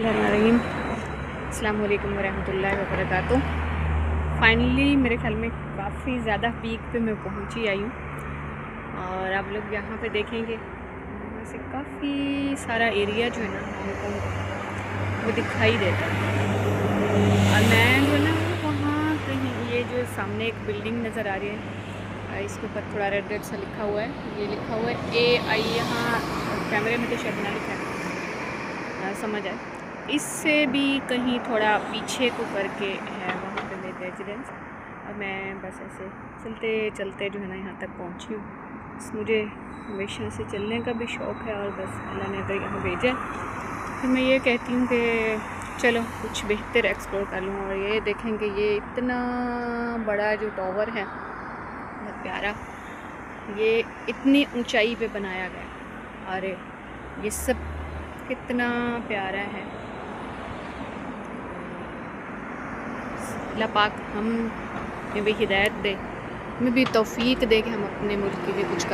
रहीम अस्सलाम वालेकुम वरहमतुल्लाहि वबरकातुहू। फाइनली मेरे ख्याल में काफ़ी ज़्यादा पीक पे मैं पहुंची आई हूँ और आप लोग यहाँ पे देखेंगे यहाँ से काफ़ी सारा एरिया जो है ना हांगकांग का वो दिखाई देता है। और मैं जो है ना वहाँ कहीं ये जो सामने एक बिल्डिंग नज़र आ रही है इसके ऊपर थोड़ा रेड रेड सा लिखा हुआ है, ये लिखा हुआ है AI। यहाँ कैमरे में तो शायद ना लिखा है, समझ आए। इससे भी कहीं थोड़ा पीछे को करके है वहाँ पे मेरी रेजिडेंस। और मैं बस ऐसे चलते चलते जो है ना यहाँ तक पहुँची हूँ। मुझे हमेशा से चलने का भी शौक़ है और बस अल्लाह ने अगर यहाँ भेजा तो मैं ये कहती हूँ कि चलो कुछ बेहतर एक्सप्लोर कर लूँ। और ये देखेंगे ये इतना बड़ा जो टावर है बहुत प्यारा, ये इतनी ऊंचाई पे बनाया गया और ये सब कितना प्यारा है। अल्लाह पाक हम में भी हिदायत दे, हमें भी तौफीक दे कि हम अपने मुल्क के लिए कुछ कर